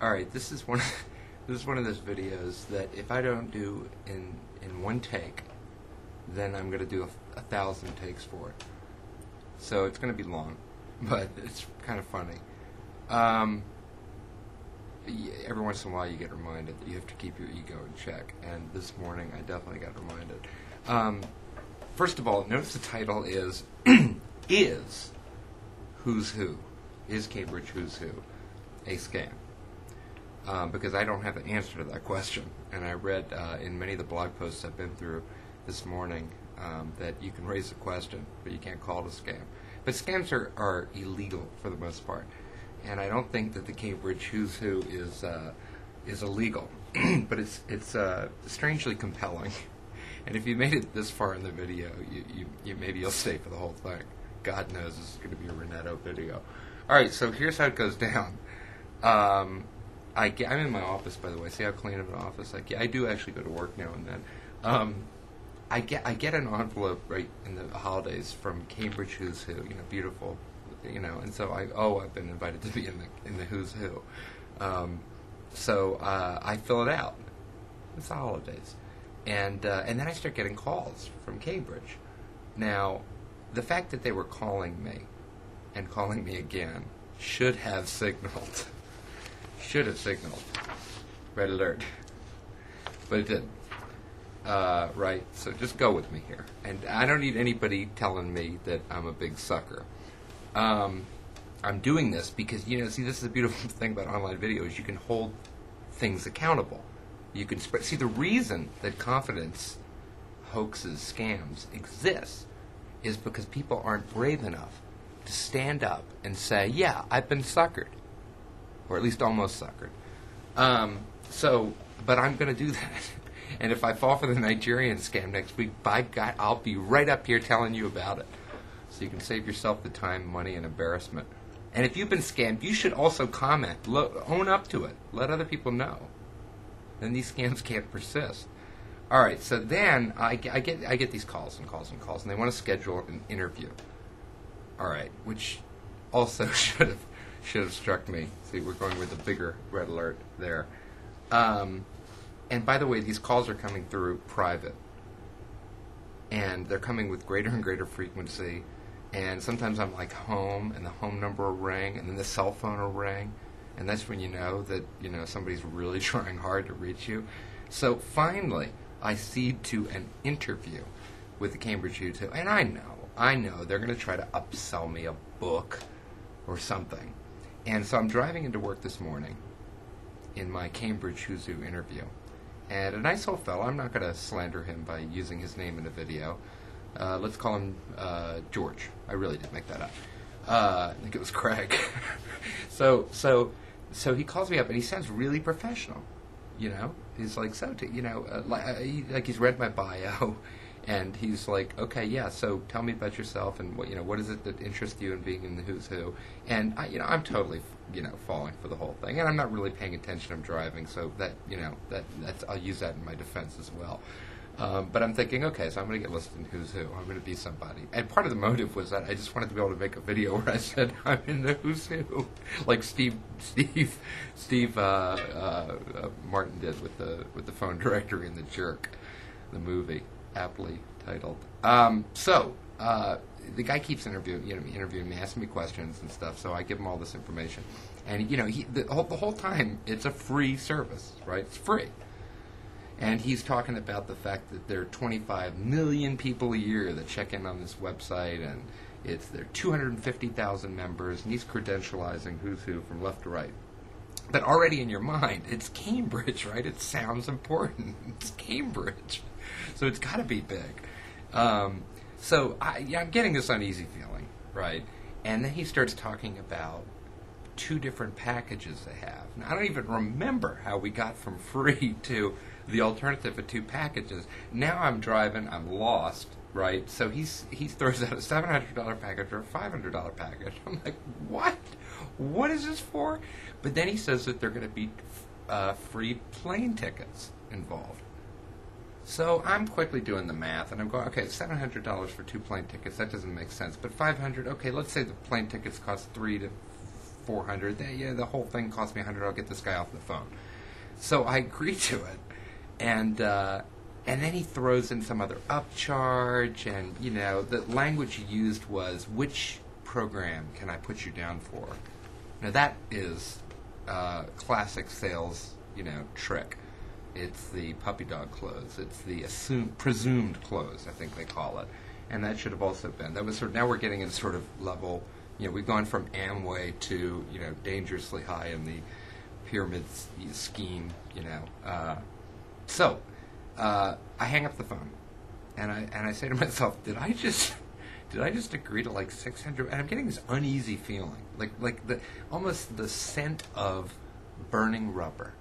All right, this is one. This is one of those videos that if I don't do in one take, then I'm going to do 1,000 takes for it. So it's going to be long, but it's kind of funny. Every once in a while, you get reminded that you have to keep your ego in check, and this morning I definitely got reminded. First of all, notice the title is "Is Who's Who? Is Cambridge Who's Who a scam?" Because I don't have the answer to that question. And I read in many of the blog posts I've been through this morning that you can raise a question, but you can't call it a scam. But scams are illegal for the most part. And I don't think that the Cambridge Who's Who is illegal. But it's strangely compelling. And if you made it this far in the video, you maybe you'll stay for the whole thing. God knows this is going to be a Renetto video. All right, so here's how it goes down. I'm in my office, by the way. See how clean of an office? I do actually go to work now and then. I get an envelope right in the holidays from Cambridge Who's Who. Beautiful, And so I've been invited to be in the Who's Who. So I fill it out. It's the holidays, and then I start getting calls from Cambridge. Now, the fact that they were calling me and calling me again should have signaled. Red alert. But it didn't. Right? So just go with me here. And I don't need anybody telling me that I'm a big sucker. I'm doing this because, see, this is a beautiful thing about online video is you can hold things accountable. You can see the reason that confidence hoaxes, scams exist is because people aren't brave enough to stand up and say, yeah, I've been suckered. Or at least almost suckered. But I'm going to do that. And if I fall for the Nigerian scam next week, by God, I'll be right up here telling you about it. So you can save yourself the time, money, and embarrassment. And if you've been scammed, you should also comment. Own up to it. Let other people know. Then these scams can't persist. All right, so then I get these calls and calls and calls, and they want to schedule an interview. All right, which also should have struck me. See, we're going with the bigger red alert there. And by the way, these calls are coming through private. And they're coming with greater and greater frequency. And sometimes I'm like home, and the home number will ring, and then the cell phone will ring. And that's when you know that, somebody's really trying hard to reach you. So finally, I cede to an interview with the Cambridge Who's Who. And I know they're going to try to upsell me a book or something. And so I'm driving into work this morning in my Cambridge Who's Who interview. And a nice old fellow, I'm not going to slander him by using his name in a video. Let's call him George. I really did make that up. I think it was Craig. So he calls me up, and he sounds really professional. He's like, like he's read my bio, and he's like, okay, yeah. So tell me about yourself, and what is it that interests you in being in the Who's Who? And I'm totally, falling for the whole thing, and I'm not really paying attention. I'm driving, so that's I'll use that in my defense as well. But I'm thinking, okay, so I'm going to get listed in Who's Who. I'm going to be somebody. And part of the motive was that I just wanted to be able to make a video where I said, I'm in the Who's Who. Like Steve Martin did with the phone directory in The Jerk, the movie, aptly titled. The guy keeps interviewing me, asking me questions and stuff, so I give him all this information. And, the whole time, it's a free service, right? It's free. And he's talking about the fact that there are 25 million people a year that check in on this website, and there are 250,000 members, and he's credentializing Who's Who from left to right. But already in your mind, it's Cambridge, right? It sounds important. It's Cambridge. So it's got to be big. So I'm getting this uneasy feeling, right? And then he starts talking about 2 different packages they have. Now, I don't even remember how we got from free to the alternative of 2 packages. Now I'm driving, I'm lost, right? So he throws out a $700 package or a $500 package. I'm like, what? What is this for? But then he says that they're going to be free plane tickets involved. So I'm quickly doing the math, and I'm going, okay, $700 for 2 plane tickets, that doesn't make sense. But $500, okay, let's say the plane tickets cost $300 to $400. The whole thing cost me $100. I'll get this guy off the phone. So I agree to it, and then he throws in some other upcharge, and the language he used was, "Which program can I put you down for?" Now that is classic sales, trick. It's the puppy dog close. It's the presumed close, I think they call it, and that should have also been. That was now we're getting in sort of level. We've gone from Amway to dangerously high in the pyramid scheme. So I hang up the phone, and I say to myself, did I just agree to like $600? And I'm getting this uneasy feeling, like almost the scent of burning rubber,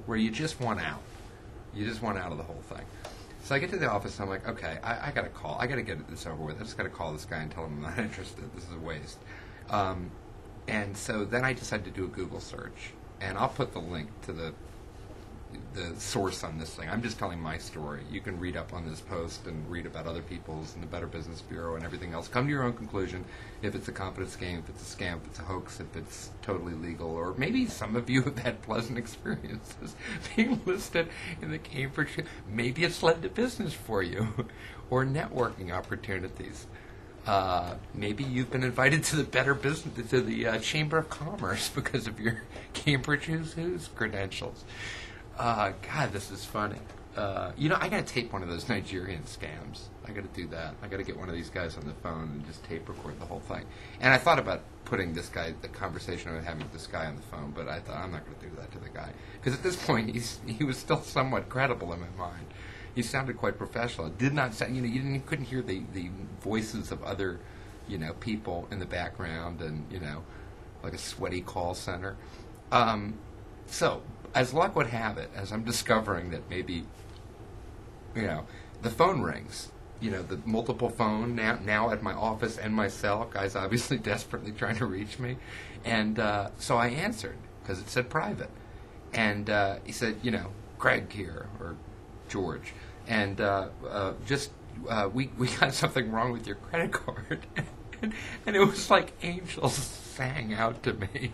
where you just want out. You just want out of the whole thing. So I get to the office, and I'm like, okay, I got to call. I got to get this over with. I just got to call this guy and tell him I'm not interested. This is a waste. And so then I decided to do a Google search, and I'll put the link to the source on this thing. I'm just telling my story. You can read up on this post and read about other people's and the Better Business Bureau and everything else. Come to your own conclusion if it's a competence game, if it's a scam, if it's a hoax, if it's totally legal, or maybe some of you have had pleasant experiences being listed in the Cambridge. Maybe it's led to business for you or networking opportunities. Maybe you've been invited to the Better Business, to the Chamber of Commerce because of your Cambridge Who's credentials. God, this is funny. I got to tape one of those Nigerian scams. I got to do that. I got to get one of these guys on the phone and just tape record the whole thing. And I thought about putting the conversation I was having with this guy on the phone, but I thought I'm not going to do that to the guy because at this point he was still somewhat credible in my mind. He sounded quite professional. It did not sound. You couldn't hear the voices of other, people in the background, and like a sweaty call center. So, as luck would have it, as I'm discovering that maybe, the phone rings, the multiple phone now at my office and my cell, guys obviously desperately trying to reach me. And so I answered, because it said private. And he said, Greg here, or George. And we got something wrong with your credit card. And it was like angels sang out to me.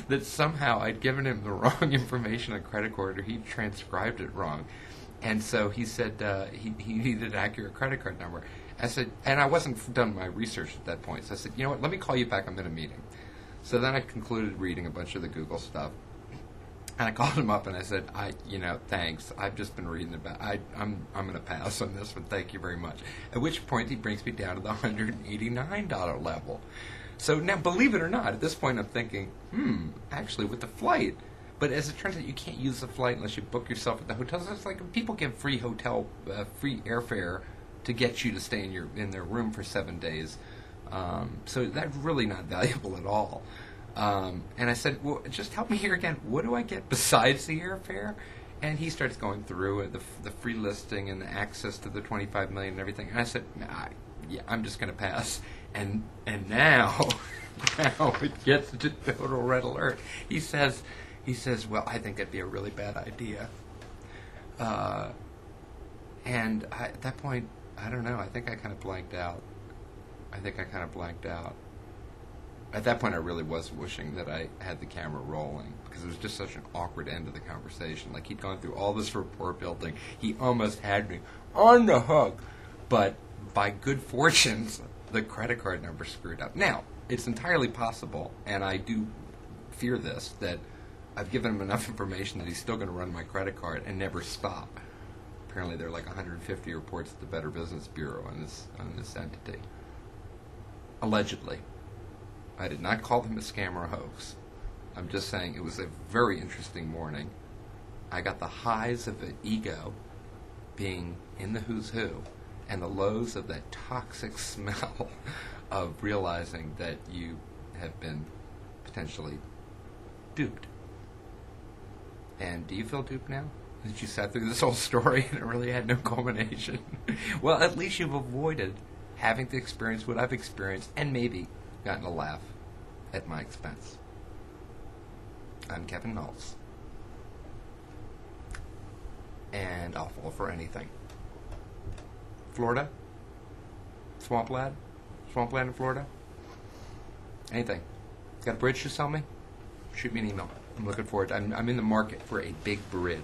That somehow I'd given him the wrong information on credit card, or he transcribed it wrong. And so he said he needed an accurate credit card number. I said, and I wasn't done my research at that point. So I said, you know what, let me call you back. I'm in a meeting. So then I concluded reading a bunch of the Google stuff. And I called him up and I said, thanks. I've just been reading about I'm going to pass on this one. Thank you very much. At which point he brings me down to the $189 level. So now, believe it or not, at this point I'm thinking, actually with the flight, but as it turns out, you can't use the flight unless you book yourself at the hotel. So it's like people give free free airfare to get you to stay in their room for 7 days. So that's really not valuable at all. And I said, well, just help me here again. What do I get besides the airfare? And he starts going through it, the free listing and the access to the $25 million and everything. And I said, I'm just going to pass. And now it gets to total red alert. He says, well, I think that'd be a really bad idea. And at that point, I don't know. I think I kind of blanked out. At that point, I really was wishing that I had the camera rolling because it was just such an awkward end of the conversation. Like, he'd gone through all this rapport building. He almost had me on the hook. But by good fortunes, the credit card number screwed up. Now, it's entirely possible, and I do fear this, that I've given him enough information that he's still going to run my credit card and never stop. Apparently, there are like 150 reports at the Better Business Bureau on this entity. Allegedly. I did not call them a scam or a hoax. I'm just saying it was a very interesting morning. I got the highs of an ego being in the who's who, and the lows of that toxic smell of realizing that you have been potentially duped. And do you feel duped now? That you sat through this whole story and it really had no culmination? Well, at least you've avoided having to experience what I've experienced and maybe gotten a laugh at my expense. I'm Kevin Nalts. And I'll fall for anything. Florida? Swampland? Swampland in Florida? Anything. Got a bridge to sell me? Shoot me an email. I'm looking forward. I'm in the market for a big bridge.